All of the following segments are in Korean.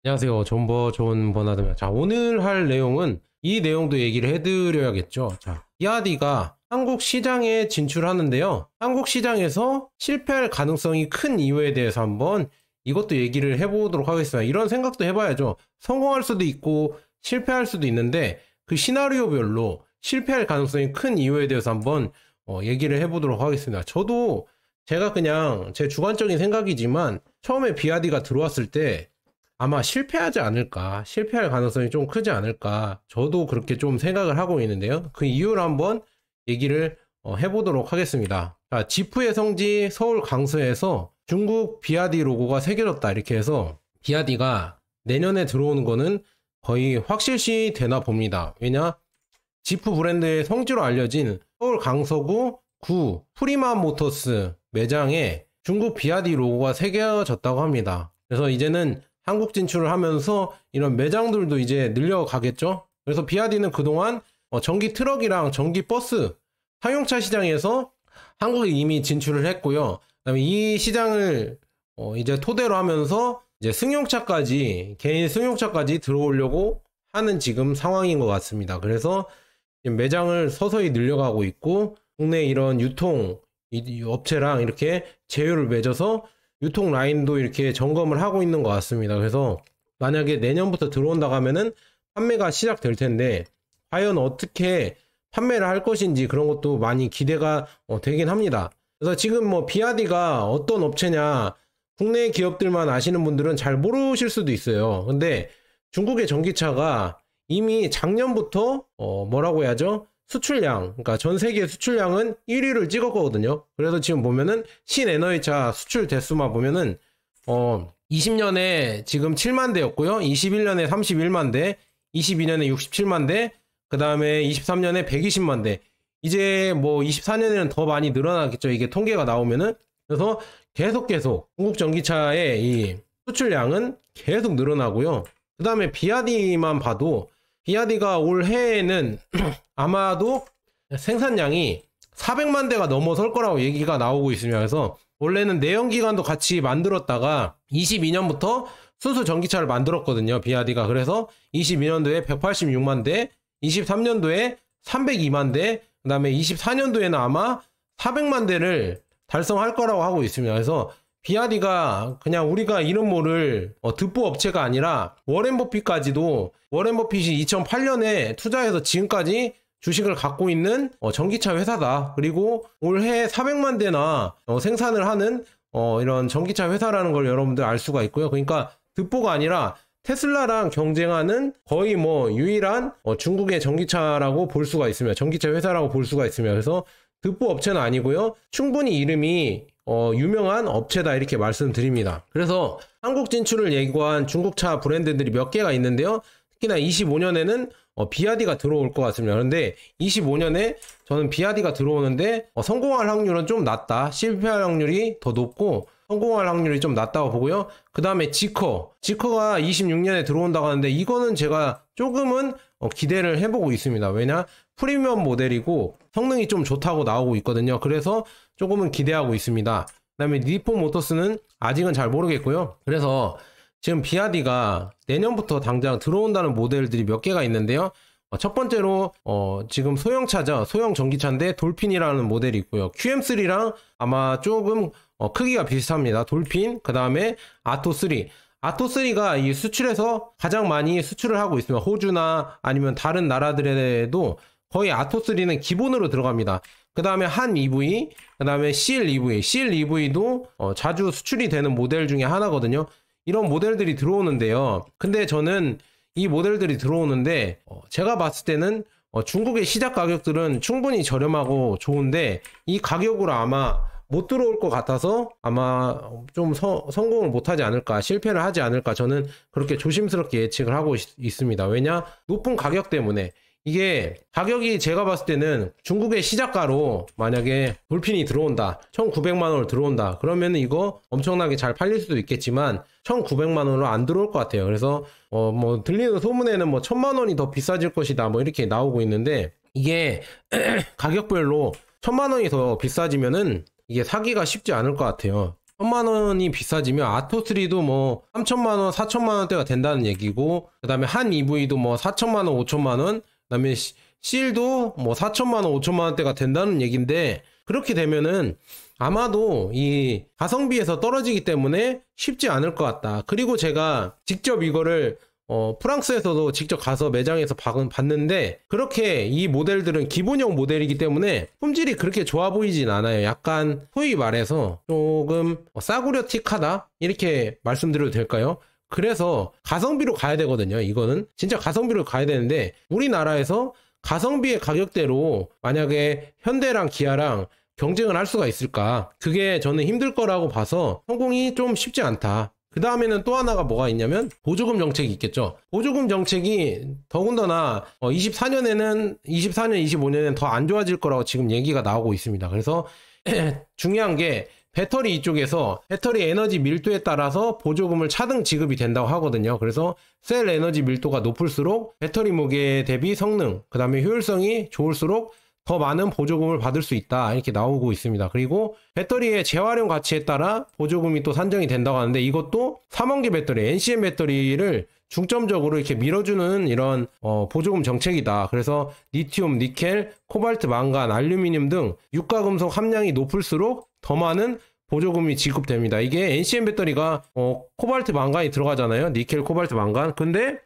안녕하세요. 존버 존 버나드입니다. 자, 오늘 할 내용은 이 내용도 얘기를 해드려야겠죠. 자, 비아디가 한국 시장에 진출하는데요. 한국 시장에서 실패할 가능성이 큰 이유에 대해서 한번 이것도 얘기를 해보도록 하겠습니다. 이런 생각도 해봐야죠. 성공할 수도 있고 실패할 수도 있는데 그 시나리오별로 실패할 가능성이 큰 이유에 대해서 한번 얘기를 해보도록 하겠습니다. 저도 제가 그냥 제 주관적인 생각이지만 처음에 비아디가 들어왔을 때 아마 실패하지 않을까, 실패할 가능성이 좀 크지 않을까, 저도 그렇게 좀 생각을 하고 있는데요. 그 이유를 한번 얘기를 해보도록 하겠습니다. 자, 지프의 성지 서울 강서에서 중국 비아디 로고가 새겨졌다 이렇게 해서 비아디가 내년에 들어오는 거는 거의 확실시 되나 봅니다. 왜냐, 지프 브랜드의 성지로 알려진 서울 강서구 구 프리마 모터스 매장에 중국 비아디 로고가 새겨졌다고 합니다. 그래서 이제는 한국 진출을 하면서 이런 매장들도 이제 늘려가겠죠. 그래서 비아디는 그동안 전기 트럭이랑 전기 버스 상용차 시장에서 한국에 이미 진출을 했고요. 그다음에 이 시장을 이제 토대로 하면서 이제 승용차까지, 개인 승용차까지 들어오려고 하는 지금 상황인 것 같습니다. 그래서 매장을 서서히 늘려가고 있고 국내 이런 유통 업체랑 이렇게 제휴를 맺어서 유통 라인도 이렇게 점검을 하고 있는 것 같습니다. 그래서 만약에 내년부터 들어온다고 하면은 판매가 시작될 텐데 과연 어떻게 판매를 할 것인지 그런 것도 많이 기대가 되긴 합니다. 그래서 지금 뭐 비아디가 어떤 업체냐 국내 기업들만 아시는 분들은 잘 모르실 수도 있어요. 근데 중국의 전기차가 이미 작년부터 뭐라고 해야죠? 수출량, 그러니까 전 세계 수출량은 1위를 찍었거든요. 그래서 지금 보면은 신에너지차 수출 대수만 보면은 20년에 지금 7만 대였고요. 21년에 31만 대, 22년에 67만 대, 그 다음에 23년에 120만 대. 이제 뭐 24년에는 더 많이 늘어나겠죠. 이게 통계가 나오면은. 그래서 계속 중국 전기차의 이 수출량은 계속 늘어나고요. 그 다음에 비아디만 봐도 비아디가 올 해에는 아마도 생산량이 400만 대가 넘어설 거라고 얘기가 나오고 있습니다. 그래서 원래는 내연기관도 같이 만들었다가 22년부터 순수 전기차를 만들었거든요. 비아디가. 그래서 22년도에 186만 대, 23년도에 302만 대, 그 다음에 24년도에는 아마 400만 대를 달성할 거라고 하고 있습니다. 그래서 비아디가 그냥 우리가 이름 모를 듣보 업체가 아니라 워렌 버핏까지도, 워렌 버핏이 2008년에 투자해서 지금까지 주식을 갖고 있는 전기차 회사다. 그리고 올해 400만 대나 생산을 하는 이런 전기차 회사라는 걸 여러분들 알 수가 있고요. 그러니까 듣보가 아니라 테슬라랑 경쟁하는 거의 뭐 유일한 중국의 전기차라고 볼 수가 있습니다. 전기차 회사라고 볼 수가 있습니다. 그래서 듣보 업체는 아니고요. 충분히 이름이 유명한 업체다 이렇게 말씀드립니다. 그래서 한국 진출을 예고한 중국차 브랜드들이 몇 개가 있는데요. 특히나 25년에는 비아디가 들어올 것 같습니다. 그런데 25년에 저는 비아디가 들어오는데 성공할 확률은 좀 낮다. 실패할 확률이 더 높고 성공할 확률이 좀 낮다고 보고요. 그 다음에 지커가 26년에 들어온다고 하는데 이거는 제가 조금은 기대를 해보고 있습니다. 왜냐? 프리미엄 모델이고 성능이 좀 좋다고 나오고 있거든요. 그래서 조금은 기대하고 있습니다. 그 다음에 니폰 모터스는 아직은 잘 모르겠고요. 그래서 지금 비아디가 내년부터 당장 들어온다는 모델들이 몇 개가 있는데요. 첫 번째로 지금 소형차죠. 소형 전기차인데 돌핀이라는 모델이 있고요. QM3랑 아마 조금 크기가 비슷합니다. 돌핀, 그 다음에 아토3. 아토3가 이 수출에서 가장 많이 수출을 하고 있습니다. 호주나 아니면 다른 나라들에도 거의 아토3는 기본으로 들어갑니다. 그 다음에 한 EV, 그 다음에 CLEV도 자주 수출이 되는 모델 중에 하나거든요. 이런 모델들이 들어오는데요. 근데 저는 이 모델들이 들어오는데 제가 봤을 때는 중국의 시작 가격들은 충분히 저렴하고 좋은데 이 가격으로 아마 못 들어올 것 같아서 아마 좀 성공을 못하지 않을까, 실패를 하지 않을까, 저는 그렇게 조심스럽게 예측을 하고 있습니다. 왜냐? 높은 가격 때문에. 이게 가격이 제가 봤을 때는 중국의 시작가로 만약에 돌핀이 들어온다, 1900만 원을 들어온다, 그러면 이거 엄청나게 잘 팔릴 수도 있겠지만 1900만 원으로 안 들어올 것 같아요. 그래서 뭐 들리는 소문에는 뭐 1000만 원이 더 비싸질 것이다 뭐 이렇게 나오고 있는데 이게 가격별로 1000만 원이 더 비싸지면은 이게 사기가 쉽지 않을 것 같아요. 1000만 원이 비싸지면 아토3도 뭐 3000만 원, 4000만 원대가 된다는 얘기고, 그 다음에 한 EV도 뭐 4000만 원, 5000만 원, 그 다음에 실도 뭐 4000만 원, 5000만 원대가 된다는 얘기인데, 그렇게 되면은 아마도 이 가성비에서 떨어지기 때문에 쉽지 않을 것 같다. 그리고 제가 직접 이거를 프랑스에서도 직접 가서 매장에서 봤는데, 그렇게 이 모델들은 기본형 모델이기 때문에 품질이 그렇게 좋아 보이진 않아요. 약간 소위 말해서 조금 싸구려틱하다 이렇게 말씀드려도 될까요? 그래서 가성비로 가야 되거든요. 이거는 진짜 가성비로 가야 되는데, 우리나라에서 가성비의 가격대로 만약에 현대랑 기아랑 경쟁을 할 수가 있을까? 그게 저는 힘들 거라고 봐서 성공이 좀 쉽지 않다. 그 다음에는 또 하나가 뭐가 있냐면 보조금 정책이 있겠죠. 보조금 정책이 더군다나 24년, 25년에는 더 안 좋아질 거라고 지금 얘기가 나오고 있습니다. 그래서 중요한 게 배터리 이쪽에서 배터리 에너지 밀도에 따라서 보조금을 차등 지급이 된다고 하거든요. 그래서 셀 에너지 밀도가 높을수록 배터리 무게 대비 성능, 그 다음에 효율성이 좋을수록 더 많은 보조금을 받을 수 있다 이렇게 나오고 있습니다. 그리고 배터리의 재활용 가치에 따라 보조금이 또 산정이 된다고 하는데, 이것도 3원기 배터리, NCM 배터리를 중점적으로 이렇게 밀어주는 이런 보조금 정책이다. 그래서 리튬, 니켈, 코발트, 망간, 알루미늄 등 유가금속 함량이 높을수록 더 많은 보조금이 지급됩니다. 이게 NCM 배터리가 코발트, 망간이 들어가잖아요. 니켈, 코발트, 망간. 근데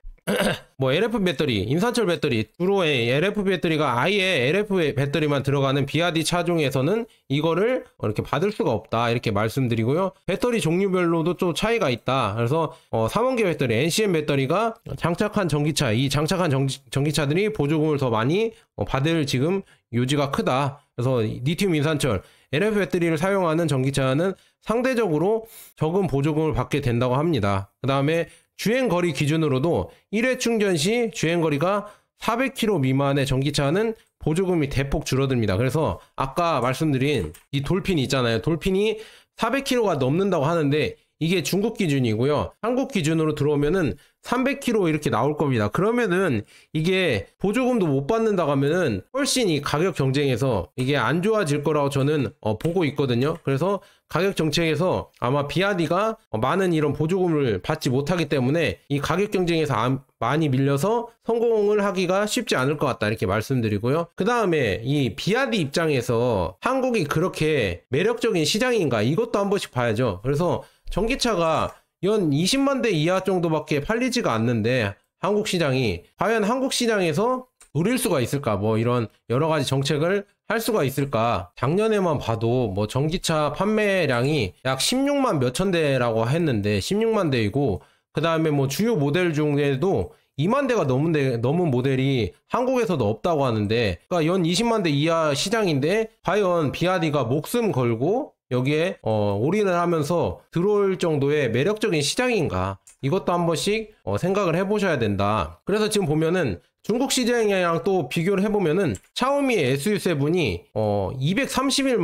뭐 LF 배터리, 임산철 배터리, 주로의 LF 배터리가 아예 LF 배터리만 들어가는 비아디 차종에서는 이거를 이렇게 받을 수가 없다 이렇게 말씀드리고요. 배터리 종류별로도 좀 차이가 있다. 그래서 3원기 배터리, NCM 배터리가 장착한 전기차, 이 장착한 전기차들이 보조금을 더 많이 받을 지금 요지가 크다. 그래서 리튬 임산철, LF 배터리를 사용하는 전기차는 상대적으로 적은 보조금을 받게 된다고 합니다. 그 다음에 주행거리 기준으로도 1회 충전 시 주행거리가 400km 미만의 전기차는 보조금이 대폭 줄어듭니다. 그래서 아까 말씀드린 이 돌핀이 있잖아요. 돌핀이 400km가 넘는다고 하는데 이게 중국 기준이고요. 한국 기준으로 들어오면은 300km 이렇게 나올 겁니다. 그러면은 이게 보조금도 못 받는다고 하면은 훨씬 이 가격 경쟁에서 이게 안 좋아질 거라고 저는 보고 있거든요. 그래서 가격 정책에서 아마 비아디가 많은 이런 보조금을 받지 못하기 때문에 이 가격 경쟁에서 많이 밀려서 성공을 하기가 쉽지 않을 것 같다 이렇게 말씀드리고요. 그 다음에 이 비아디 입장에서 한국이 그렇게 매력적인 시장인가, 이것도 한 번씩 봐야죠. 그래서 전기차가 연 20만 대 이하 정도밖에 팔리지가 않는데 한국 시장이 과연 한국 시장에서 노릴 수가 있을까? 뭐 이런 여러 가지 정책을 할 수가 있을까? 작년에만 봐도 뭐 전기차 판매량이 약 16만 몇천 대라고 했는데 16만 대이고, 그 다음에 뭐 주요 모델 중에도 2만 대가 넘은 모델이 한국에서도 없다고 하는데, 그러니까 연 20만 대 이하 시장인데 과연 비아디가 목숨 걸고 여기에 올인을 하면서 들어올 정도의 매력적인 시장인가, 이것도 한 번씩 생각을 해보셔야 된다. 그래서 지금 보면은 중국 시장이랑 또 비교를 해보면은 샤오미의 SU7이 230일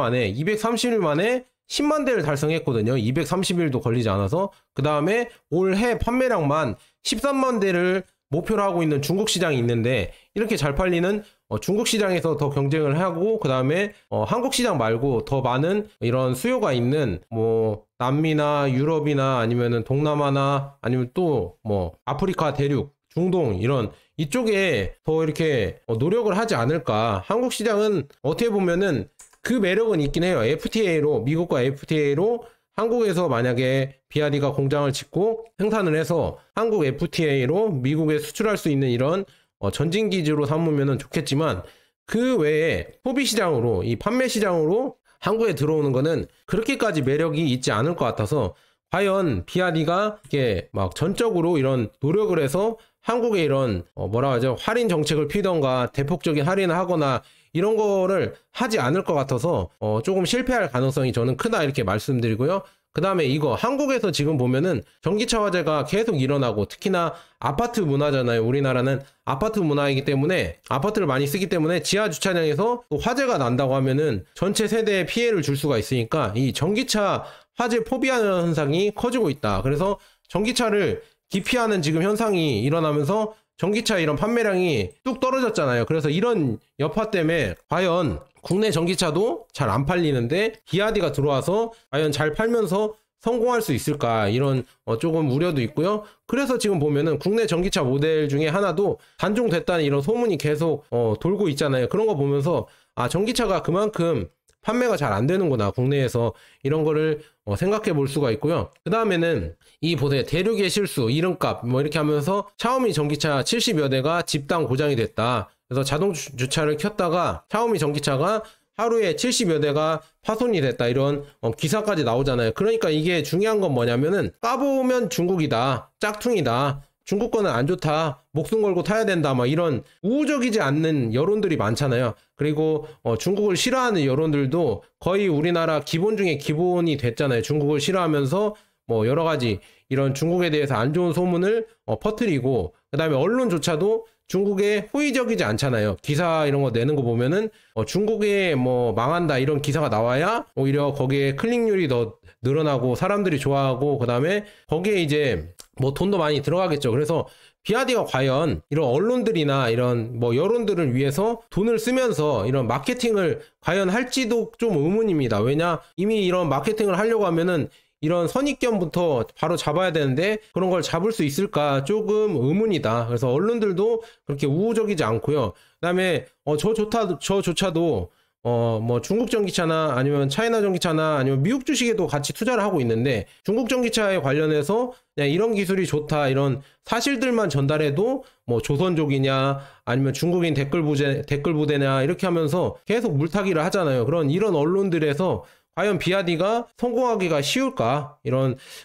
만에 10만 대를 달성했거든요. 230일도 걸리지 않아서. 그 다음에 올해 판매량만 13만 대를 목표로 하고 있는 중국 시장이 있는데, 이렇게 잘 팔리는 중국 시장에서 더 경쟁을 하고, 그 다음에 한국 시장 말고 더 많은 이런 수요가 있는 뭐 남미나 유럽이나 아니면은 동남아나 아니면 또 뭐 아프리카 대륙, 중동 이런 이쪽에 더 이렇게 노력을 하지 않을까. 한국 시장은 어떻게 보면은 그 매력은 있긴 해요. FTA로, 미국과 FTA로 한국에서 만약에 비아디가 공장을 짓고 생산을 해서 한국 FTA로 미국에 수출할 수 있는 이런 전진기지로 삼으면 좋겠지만, 그 외에 소비 시장으로, 이 판매 시장으로 한국에 들어오는 거는 그렇게까지 매력이 있지 않을 것 같아서, 과연 비아디가 이게 막 전적으로 이런 노력을 해서 한국에 이런 뭐라 하죠, 할인 정책을 피던가 대폭적인 할인을 하거나 이런 거를 하지 않을 것 같아서 조금 실패할 가능성이 저는 크다 이렇게 말씀드리고요. 그 다음에 이거 한국에서 지금 보면은 전기차 화재가 계속 일어나고, 특히나 아파트 문화잖아요. 우리나라는 아파트 문화이기 때문에, 아파트를 많이 쓰기 때문에 지하 주차장에서 또 화재가 난다고 하면은 전체 세대에 피해를 줄 수가 있으니까 이 전기차 화재 포비아는 현상이 커지고 있다. 그래서 전기차를 기피하는 지금 현상이 일어나면서 전기차 이런 판매량이 뚝 떨어졌잖아요. 그래서 이런 여파 때문에 과연 국내 전기차도 잘 안 팔리는데 비아디가 들어와서 과연 잘 팔면서 성공할 수 있을까 이런 조금 우려도 있고요. 그래서 지금 보면은 국내 전기차 모델 중에 하나도 단종됐다는 이런 소문이 계속 돌고 있잖아요. 그런 거 보면서 아, 전기차가 그만큼 판매가 잘 안 되는구나 국내에서, 이런 거를 생각해 볼 수가 있고요. 그 다음에는 이 보세요, 대륙의 실수, 이름값 뭐 이렇게 하면서 샤오미 전기차 70여 대가 집단 고장이 됐다. 그래서 자동 주차를 켰다가 샤오미 전기차가 하루에 70여 대가 파손이 됐다, 이런 기사까지 나오잖아요. 그러니까 이게 중요한 건 뭐냐면은 까보면 중국이다, 짝퉁이다, 중국 거는 안 좋다, 목숨 걸고 타야 된다, 막 이런 우호적이지 않는 여론들이 많잖아요. 그리고 중국을 싫어하는 여론들도 거의 우리나라 기본 중에 기본이 됐잖아요. 중국을 싫어하면서 뭐 여러 가지 이런 중국에 대해서 안 좋은 소문을 퍼뜨리고, 그 다음에 언론조차도 중국에 호의적이지 않잖아요. 기사 이런 거 내는 거 보면은 중국에 뭐 망한다 이런 기사가 나와야 오히려 거기에 클릭률이 더 늘어나고 사람들이 좋아하고, 그 다음에 거기에 이제 뭐 돈도 많이 들어가겠죠. 그래서 비아디가 과연 이런 언론들이나 이런 뭐 여론들을 위해서 돈을 쓰면서 이런 마케팅을 과연 할지도 좀 의문입니다. 왜냐, 이미 이런 마케팅을 하려고 하면은 이런 선입견부터 바로 잡아야 되는데 그런 걸 잡을 수 있을까 조금 의문이다. 그래서 언론들도 그렇게 우호적이지 않고요. 그다음에 저조차도 뭐 중국 전기차나 아니면 차이나 전기차나 아니면 미국 주식에도 같이 투자를 하고 있는데, 중국 전기차에 관련해서 그냥 이런 기술이 좋다 이런 사실들만 전달해도 뭐 조선족이냐 아니면 중국인 댓글 부대냐 이렇게 하면서 계속 물타기를 하잖아요. 이런 언론들에서 과연 비아디가 성공하기가 쉬울까?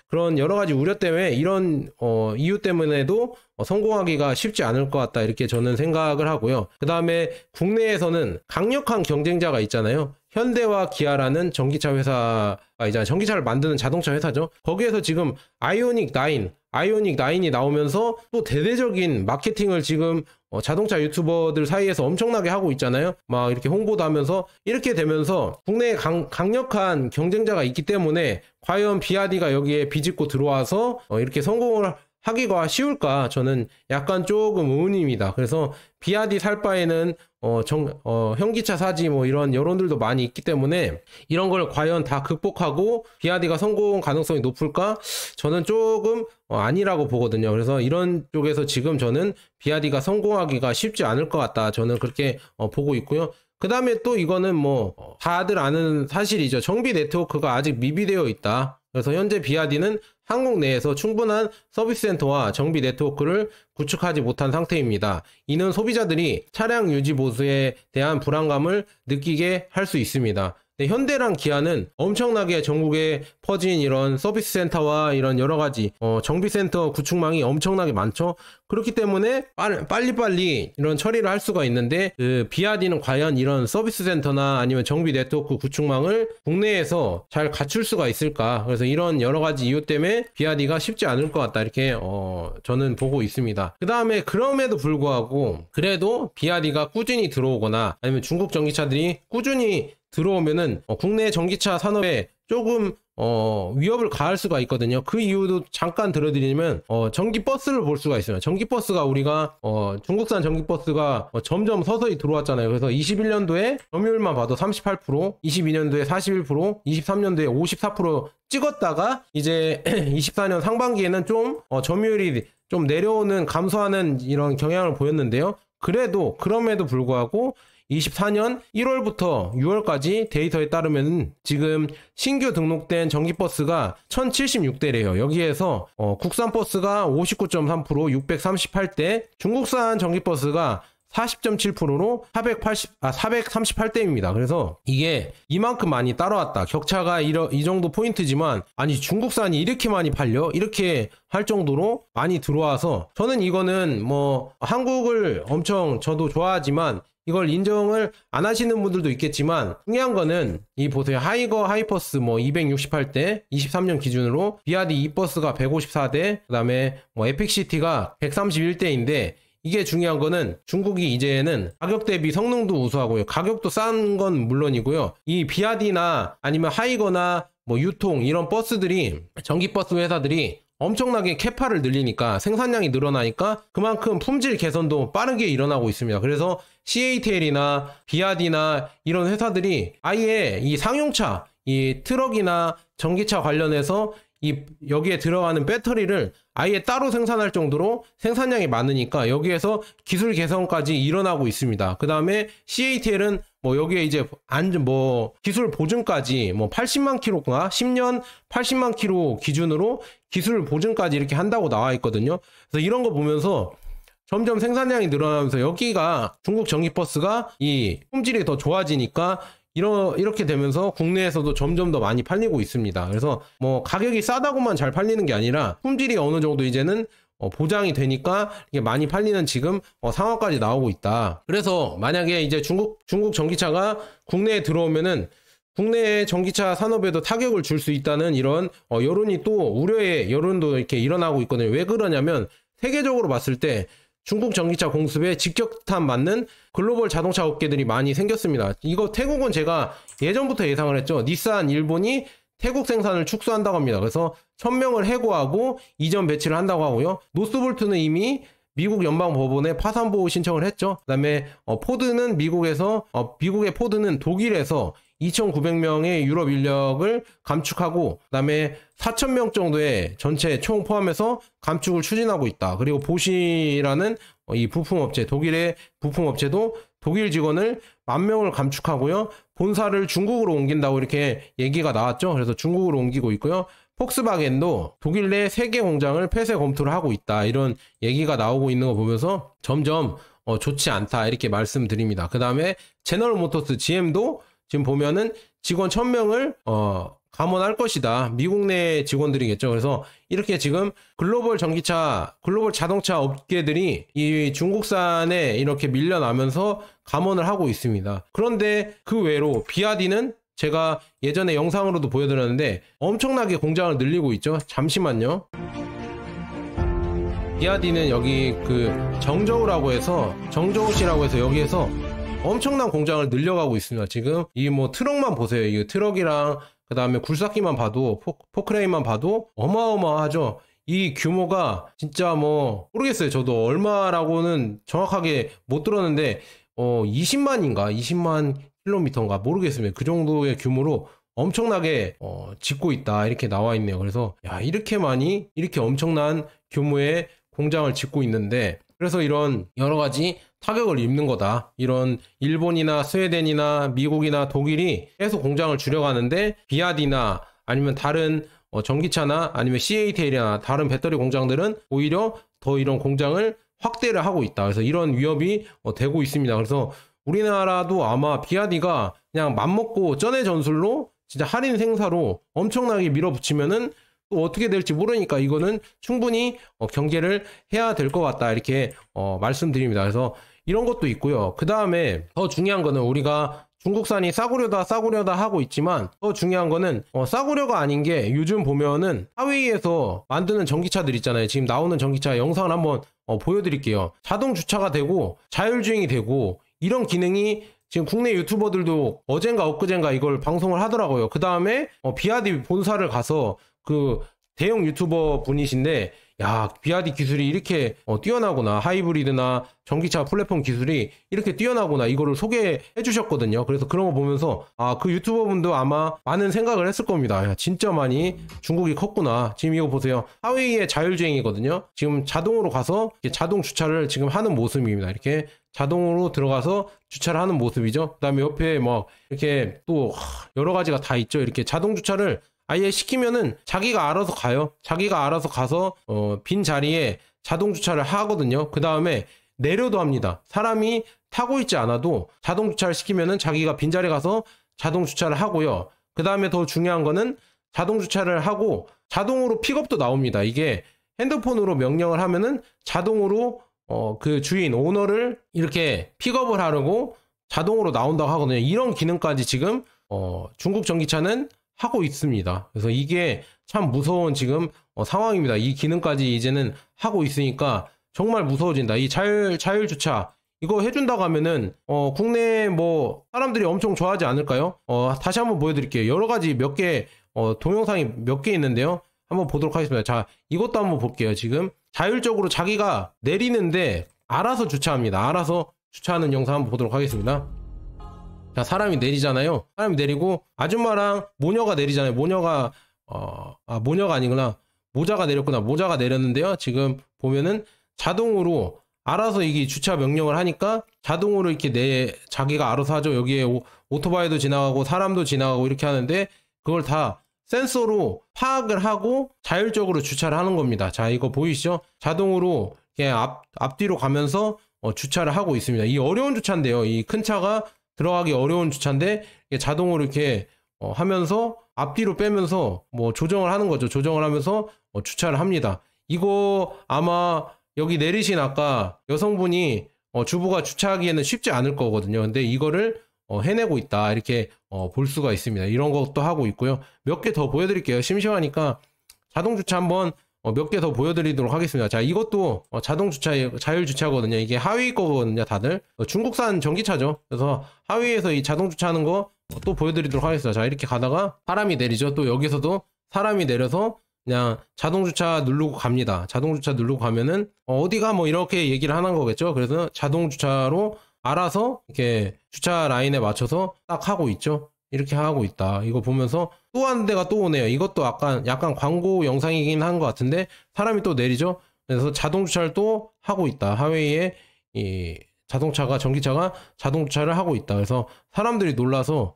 그런 여러 가지 우려 때문에, 이런 이유 때문에도 성공하기가 쉽지 않을 것 같다, 이렇게 저는 생각을 하고요. 그 다음에 국내에서는 강력한 경쟁자가 있잖아요. 현대와 기아라는 전기차 회사가 이제 전기차를 만드는 자동차 회사죠. 거기에서 지금 아이오닉 9이 나오면서 또 대대적인 마케팅을 지금 자동차 유튜버들 사이에서 엄청나게 하고 있잖아요. 막 이렇게 홍보도 하면서, 이렇게 되면서 국내에 강력한 경쟁자가 있기 때문에 과연 비아디가 여기에 비집고 들어와서 이렇게 성공을 하기가 쉬울까, 저는 약간 조금 의문입니다. 그래서 비아디 살 바에는 현기차 사지 뭐 이런 여론들도 많이 있기 때문에 이런 걸 과연 다 극복하고 비아디가 성공 가능성이 높을까? 저는 조금 아니라고 보거든요. 그래서 이런 쪽에서 지금 저는 비아디가 성공하기가 쉽지 않을 것 같다, 저는 그렇게 보고 있고요. 그 다음에 또 이거는 뭐 다들 아는 사실이죠. 정비 네트워크가 아직 미비되어 있다. 그래서 현재 비아디는 한국 내에서 충분한 서비스 센터와 정비 네트워크를 구축하지 못한 상태입니다. 이는 소비자들이 차량 유지 보수에 대한 불안감을 느끼게 할 수 있습니다. 현대랑 기아는 엄청나게 전국에 퍼진 이런 서비스 센터와 이런 여러 가지 정비센터 구축망이 엄청나게 많죠. 그렇기 때문에 빨리빨리 이런 처리를 할 수가 있는데, 그 비아디는 과연 이런 서비스 센터나 아니면 정비 네트워크 구축망을 국내에서 잘 갖출 수가 있을까? 그래서 이런 여러 가지 이유 때문에 비아디가 쉽지 않을 것 같다, 이렇게 저는 보고 있습니다. 그 다음에 그럼에도 불구하고 그래도 비아디가 꾸준히 들어오거나 아니면 중국 전기차들이 꾸준히 들어오면은 국내 전기차 산업에 조금 위협을 가할 수가 있거든요. 그 이유도 잠깐 들어드리면 전기버스를 볼 수가 있어요. 전기버스가 우리가 중국산 전기버스가 점점 서서히 들어왔잖아요. 그래서 21년도에 점유율만 봐도 38%, 22년도에 41%, 23년도에 54% 찍었다가 이제 24년 상반기에는 좀 점유율이 좀 내려오는, 감소하는 이런 경향을 보였는데요. 그럼에도 불구하고 24년 1월부터 6월까지 데이터에 따르면 지금 신규 등록된 전기버스가 1076대래요. 여기에서 국산 버스가 59.3%, 638대, 중국산 전기버스가 40.7%로 438대입니다. 그래서 이게 이만큼 많이 따라왔다. 격차가 이 정도 포인트지만, 아니 중국산이 이렇게 많이 팔려? 이렇게 할 정도로 많이 들어와서, 저는 이거는 뭐 한국을 엄청 저도 좋아하지만 이걸 인정을 안 하시는 분들도 있겠지만, 중요한 거는 이 보세요. 하이거 하이퍼스 뭐 268대 23년 기준으로, 비아디 이버스가 154대, 그 다음에 뭐 에픽시티가 131대인데, 이게 중요한 거는 중국이 이제는 가격 대비 성능도 우수하고요. 가격도 싼 건 물론이고요. 이 비아디나 아니면 하이거나 뭐 유통 이런 버스들이, 전기버스 회사들이 엄청나게 캐파를 늘리니까, 생산량이 늘어나니까 그만큼 품질 개선도 빠르게 일어나고 있습니다. 그래서 CATL이나 비아디나 이런 회사들이 아예 이 상용차, 이 트럭이나 전기차 관련해서 여기에 들어가는 배터리를 아예 따로 생산할 정도로 생산량이 많으니까 여기에서 기술 개선까지 일어나고 있습니다. 그 다음에 CATL은 뭐 여기에 이제 기술 보증까지 뭐 80만 킬로가 10년 80만 킬로 기준으로 기술 보증까지 이렇게 한다고 나와 있거든요. 그래서 이런 거 보면서 점점 생산량이 늘어나면서 여기가 중국 전기버스가 이 품질이 더 좋아지니까 이렇게 되면서 국내에서도 점점 더 많이 팔리고 있습니다. 그래서 뭐 가격이 싸다고만 잘 팔리는 게 아니라 품질이 어느 정도 이제는 보장이 되니까 이게 많이 팔리는 지금 상황까지 나오고 있다. 그래서 만약에 이제 중국 전기차가 국내에 들어오면은 국내 전기차 산업에도 타격을 줄 수 있다는 이런 여론이 또 우려의 여론도 이렇게 일어나고 있거든요. 왜 그러냐면 세계적으로 봤을 때 중국 전기차 공습에 직격탄 맞는 글로벌 자동차 업계들이 많이 생겼습니다. 이거 태국은 제가 예전부터 예상을 했죠. 닛산 일본이 태국 생산을 축소한다고 합니다. 그래서 1000명을 해고하고 이전 배치를 한다고 하고요. 노스볼트는 이미 미국 연방법원에 파산보호 신청을 했죠. 그 다음에 포드는 미국의 포드는 독일에서 2,900명의 유럽 인력을 감축하고 그 다음에 4,000명 정도의 전체 총 포함해서 감축을 추진하고 있다. 그리고 보시라는 이 부품업체, 독일의 부품업체도 독일 직원을 10,000명을 감축하고요. 본사를 중국으로 옮긴다고 이렇게 얘기가 나왔죠. 그래서 중국으로 옮기고 있고요. 폭스바겐도 독일 내 3개 공장을 폐쇄 검토를 하고 있다. 이런 얘기가 나오고 있는 거 보면서 점점 좋지 않다. 이렇게 말씀드립니다. 그 다음에 제너럴 모터스 GM도 지금 보면은 직원 1000명을 감원할 것이다. 미국 내 직원들이겠죠. 그래서 이렇게 지금 글로벌 자동차 업계들이 이 중국산에 이렇게 밀려나면서 감원을 하고 있습니다. 그런데 그 외로 비아디는 제가 예전에 영상으로도 보여드렸는데 엄청나게 공장을 늘리고 있죠. 잠시만요. 비아디는 여기 정저우시라고 해서 여기에서 엄청난 공장을 늘려가고 있습니다. 지금 이 뭐 트럭만 보세요. 이 트럭이랑 그 다음에 굴삭기만 봐도 포크레인만 봐도 어마어마하죠. 이 규모가 진짜 뭐 모르겠어요. 저도 얼마라고는 정확하게 못 들었는데 20만 킬로미터인가 모르겠습니다. 그 정도의 규모로 엄청나게 짓고 있다 이렇게 나와 있네요. 그래서 야, 이렇게 엄청난 규모의 공장을 짓고 있는데 그래서 이런 여러 가지 타격을 입는 거다. 이런 일본이나 스웨덴이나 미국이나 독일이 계속 공장을 줄여가는데 비아디나 아니면 다른 전기차나 아니면 CATL이나 다른 배터리 공장들은 오히려 더 이런 공장을 확대를 하고 있다. 그래서 이런 위협이 되고 있습니다. 그래서 우리나라도 아마 비아디가 그냥 맘먹고 쩐의 전술로 진짜 할인 생사로 엄청나게 밀어붙이면은 또 어떻게 될지 모르니까 이거는 충분히 경계를 해야 될 것 같다 이렇게 말씀드립니다. 그래서 이런 것도 있고요. 그 다음에 더 중요한 거는 우리가 중국산이 싸구려다 하고 있지만 더 중요한 거는 싸구려가 아닌 게 요즘 보면은 하웨이에서 만드는 전기차들 있잖아요. 지금 나오는 전기차 영상을 한번 보여드릴게요. 자동 주차가 되고 자율주행이 되고 이런 기능이 지금 국내 유튜버들도 어젠가 엊그젠가 이걸 방송을 하더라고요. 그 다음에 비아디 본사를 가서 그 대형 유튜버 분이신데 야, 비아디 기술이 이렇게 뛰어나구나. 하이브리드나 전기차 플랫폼 기술이 이렇게 뛰어나구나. 이거를 소개해 주셨거든요. 그래서 그런 거 보면서 그 유튜버 분도 아마 많은 생각을 했을 겁니다. 야, 진짜 많이 중국이 컸구나. 지금 이거 보세요. 하웨이의 자율주행이거든요. 지금 자동으로 가서 자동 주차를 지금 하는 모습입니다. 이렇게 자동으로 들어가서 주차를 하는 모습이죠. 그 다음에 옆에 막 이렇게 또 여러 가지가 다 있죠. 이렇게 자동 주차를 아예 시키면은 자기가 알아서 가요. 자기가 알아서 가서 빈 자리에 자동 주차를 하거든요. 그 다음에 내려도 합니다. 사람이 타고 있지 않아도 자동 주차를 시키면은 자기가 빈 자리에 가서 자동 주차를 하고요. 그 다음에 더 중요한 거는 자동 주차를 하고 자동으로 픽업도 나옵니다. 이게 핸드폰으로 명령을 하면은 자동으로 그 주인 오너를 이렇게 픽업을 하려고 자동으로 나온다고 하거든요. 이런 기능까지 지금 중국 전기차는 하고 있습니다. 그래서 이게 참 무서운 지금 상황입니다. 이 기능까지 이제는 하고 있으니까 정말 무서워진다. 이 자율 주차 이거 해준다고 하면은 국내 뭐 사람들이 엄청 좋아하지 않을까요? 다시 한번 보여드릴게요. 여러 가지 몇 개 동영상이 몇 개 있는데요. 한번 보도록 하겠습니다. 자, 이것도 한번 볼게요. 지금 자율적으로 자기가 내리는데 알아서 주차합니다. 알아서 주차하는 영상 한번 보도록 하겠습니다. 자, 사람이 내리잖아요. 사람이 내리고 아줌마랑 모녀가 내리잖아요. 모녀가 모녀가 아니구나. 모자가 내렸구나. 모자가 내렸는데요. 지금 보면은 자동으로 알아서 이게 주차 명령을 하니까 자동으로 이렇게 자기가 알아서 하죠. 여기에 오토바이도 지나가고 사람도 지나가고 이렇게 하는데 그걸 다 센서로 파악을 하고 자율적으로 주차를 하는 겁니다. 자, 이거 보이시죠? 자동으로 이렇게 앞뒤로 가면서 주차를 하고 있습니다. 이 어려운 주차인데요. 이 큰 차가 들어가기 어려운 주차인데 자동으로 이렇게 하면서 앞뒤로 빼면서 뭐 조정을 하는 거죠. 조정을 하면서 주차를 합니다. 이거 아마 여기 내리신 아까 여성분이 주부가 주차하기에는 쉽지 않을 거거든요. 근데 이거를 해내고 있다 이렇게 볼 수가 있습니다. 이런 것도 하고 있고요. 몇 개 더 보여드릴게요. 심심하니까 자동 주차 한번 몇 개 더 보여드리도록 하겠습니다. 자, 이것도 자동 주차 자율 주차거든요. 이게 하위 거거든요. 다들 중국산 전기차죠. 그래서 하위에서 이 자동 주차하는 거 또 보여드리도록 하겠습니다. 자, 이렇게 가다가 사람이 내리죠. 또 여기서도 사람이 내려서 그냥 자동 주차 누르고 갑니다. 자동 주차 누르고 가면은 어디가 뭐 이렇게 얘기를 하는 거겠죠. 그래서 자동 주차로 알아서 이렇게 주차 라인에 맞춰서 딱 하고 있죠. 이렇게 하고 있다. 이거 보면서 또 한 대가 또 오네요. 이것도 약간 광고 영상이긴 한 것 같은데 사람이 또 내리죠. 그래서 자동 주차를 또 하고 있다. 하웨이에 이 전기차가 자동 주차를 하고 있다. 그래서 사람들이 놀라서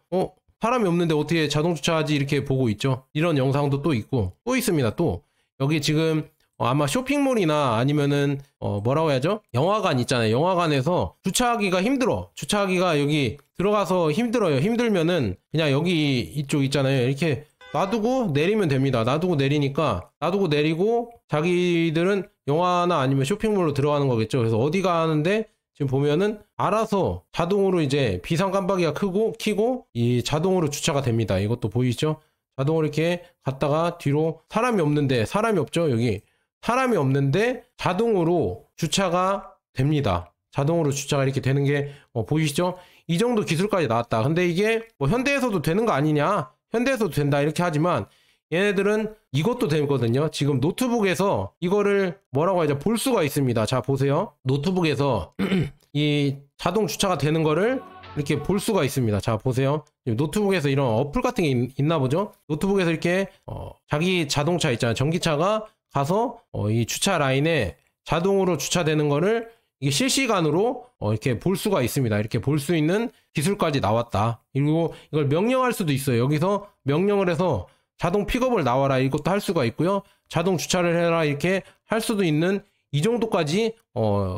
사람이 없는데 어떻게 자동 주차하지 이렇게 보고 있죠. 이런 영상도 또 있고 또 있습니다. 또 여기 지금 아마 쇼핑몰이나 아니면은 뭐라고 해야죠? 영화관 있잖아요. 영화관에서 주차하기가 힘들어. 주차하기가 여기 들어가서 힘들어요. 힘들면은 그냥 여기 이쪽 있잖아요. 이렇게 놔두고 내리면 됩니다. 놔두고 내리고 자기들은 영화나 아니면 쇼핑몰로 들어가는 거겠죠. 그래서 어디 가는데 지금 보면은 알아서 자동으로 이제 비상 깜빡이가 켜고 이 자동으로 주차가 됩니다. 이것도 보이시죠? 자동으로 이렇게 갔다가 뒤로 사람이 없죠. 여기 사람이 없는데 자동으로 주차가 됩니다. 자동으로 주차가 이렇게 되는 게 보이시죠? 이 정도 기술까지 나왔다. 근데 이게 뭐 현대에서도 되는 거 아니냐? 현대에서도 된다 이렇게 하지만 얘네들은 이것도 되거든요. 지금 노트북에서 이거를 뭐라고 하죠? 볼 수가 있습니다. 자, 보세요. 노트북에서 이 자동 주차가 되는 거를 이렇게 볼 수가 있습니다. 자, 보세요. 노트북에서 이런 어플 같은 게 있나 보죠? 노트북에서 이렇게 자기 자동차 있잖아요. 전기차가 가서 이 주차 라인에 자동으로 주차되는 거를 이게 실시간으로 이렇게 볼 수가 있습니다. 이렇게 볼 수 있는 기술까지 나왔다. 그리고 이걸 명령할 수도 있어요. 여기서 명령을 해서 자동 픽업을 나와라 이것도 할 수가 있고요. 자동 주차를 해라 이렇게 할 수도 있는 이 정도까지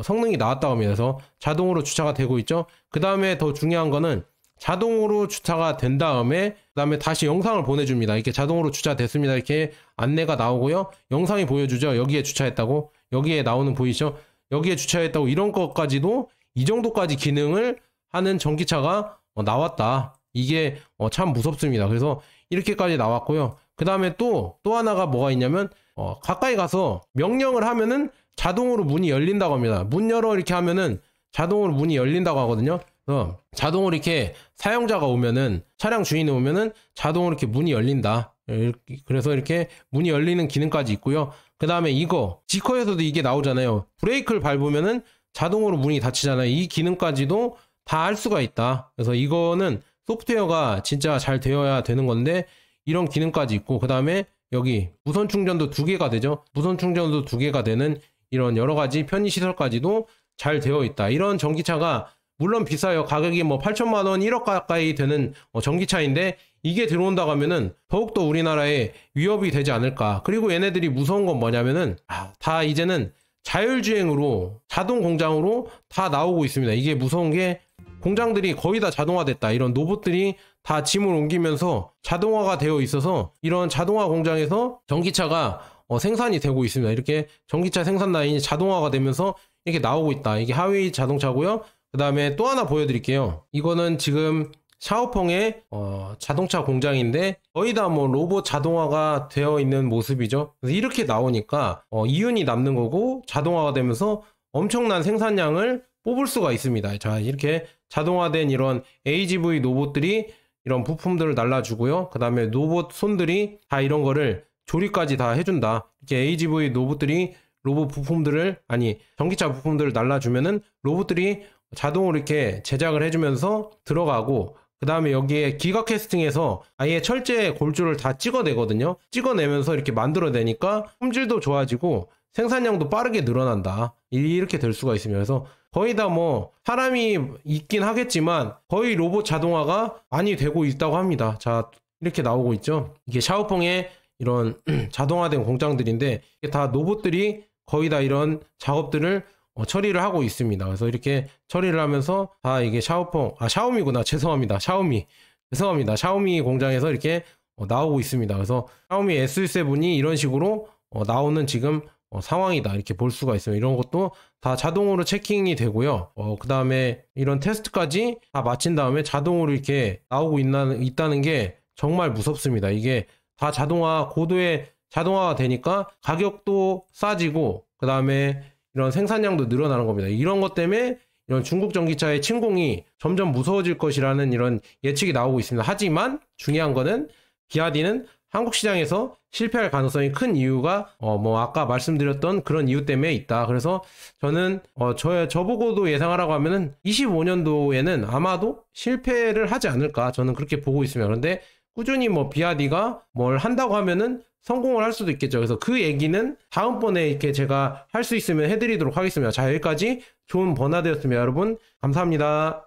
성능이 나왔다고 합니다. 그래서 자동으로 주차가 되고 있죠. 그 다음에 더 중요한 거는 자동으로 주차가 된 다음에 그다음에 다시 영상을 보내줍니다. 이렇게 자동으로 주차됐습니다. 이렇게 안내가 나오고요. 영상이 보여주죠. 여기에 주차했다고. 여기에 나오는 보이죠? 여기에 주차했다고 이런 것까지도 이 정도까지 기능을 하는 전기차가 나왔다. 이게 참 무섭습니다. 그래서 이렇게까지 나왔고요. 그 다음에 또 하나가 뭐가 있냐면 가까이 가서 명령을 하면은 자동으로 문이 열린다고 합니다. 문 열어 이렇게 하면은 자동으로 문이 열린다고 하거든요. 그래서 자동으로 이렇게 사용자가 오면은 차량 주인이 오면은 자동으로 이렇게 문이 열린다. 그래서 이렇게 문이 열리는 기능까지 있고요. 그 다음에 이거 지커에서도 이게 나오잖아요. 브레이크를 밟으면은 자동으로 문이 닫히잖아요. 이 기능까지도 다 할 수가 있다. 그래서 이거는 소프트웨어가 진짜 잘 되어야 되는 건데 이런 기능까지 있고 그 다음에 여기 무선 충전도 2개가 되죠. 무선 충전도 2개가 되는 이런 여러 가지 편의 시설까지도 잘 되어 있다. 이런 전기차가 물론 비싸요. 가격이 뭐 8천만 원, 1억 가까이 되는 전기차인데 이게 들어온다고 하면은 더욱더 우리나라에 위협이 되지 않을까. 그리고 얘네들이 무서운 건 뭐냐면은 다 이제는 자율주행으로 자동 공장으로 다 나오고 있습니다. 이게 무서운 게 공장들이 거의 다 자동화됐다. 이런 로봇들이 다 짐을 옮기면서 자동화가 되어 있어서 이런 자동화 공장에서 전기차가 생산이 되고 있습니다. 이렇게 전기차 생산 라인이 자동화가 되면서 이렇게 나오고 있다. 이게 하웨이 자동차고요. 그 다음에 또 하나 보여드릴게요. 이거는 지금 샤오펑의 자동차 공장인데 거의 다 뭐 로봇 자동화가 되어 있는 모습이죠. 그래서 이렇게 나오니까 이윤이 남는 거고 자동화가 되면서 엄청난 생산량을 뽑을 수가 있습니다. 자, 이렇게 자동화된 이런 AGV 로봇들이 이런 부품들을 날라주고요. 그 다음에 로봇 손들이 다 이런 거를 조립까지 다 해준다. 이렇게 AGV 로봇들이 전기차 부품들을 날라주면은 로봇들이 자동으로 이렇게 제작을 해주면서 들어가고 그 다음에 여기에 기가 캐스팅해서 아예 철제 골조를 다 찍어내거든요. 찍어내면서 이렇게 만들어내니까 품질도 좋아지고 생산량도 빠르게 늘어난다. 이렇게 될 수가 있습니다. 그래서 거의 다 뭐 사람이 있긴 하겠지만 거의 로봇 자동화가 많이 되고 있다고 합니다. 자, 이렇게 나오고 있죠. 이게 샤오펑의 이런 자동화된 공장들인데 이게 다 로봇들이 거의 다 이런 작업들을 처리를 하고 있습니다. 그래서 이렇게 처리를 하면서 다 이게 샤오미구나. 죄송합니다. 죄송합니다. 샤오미 공장에서 이렇게 나오고 있습니다. 그래서 샤오미 S7이 이런 식으로 나오는 지금 상황이다. 이렇게 볼 수가 있어요. 이런 것도 다 자동으로 체킹이 되고요. 그 다음에 이런 테스트까지 다 마친 다음에 자동으로 이렇게 나오고 있다는 게 정말 무섭습니다. 이게 다 고도의 자동화가 되니까 가격도 싸지고 그 다음에 이런 생산량도 늘어나는 겁니다. 이런 것 때문에 이런 중국 전기차의 침공이 점점 무서워질 것이라는 이런 예측이 나오고 있습니다. 하지만 중요한 거는 비아디는 한국 시장에서 실패할 가능성이 큰 이유가 아까 말씀드렸던 그런 이유 때문에 있다. 그래서 저는 저보고도 예상하라고 하면은 25년도에는 아마도 실패를 하지 않을까, 저는 그렇게 보고 있습니다. 그런데 꾸준히 비아디가 뭘 한다고 하면은 성공을 할 수도 있겠죠. 그래서 그 얘기는 다음번에 이렇게 제가 할 수 있으면 해드리도록 하겠습니다. 자, 여기까지 좋은 버나드였습니다. 여러분 감사합니다.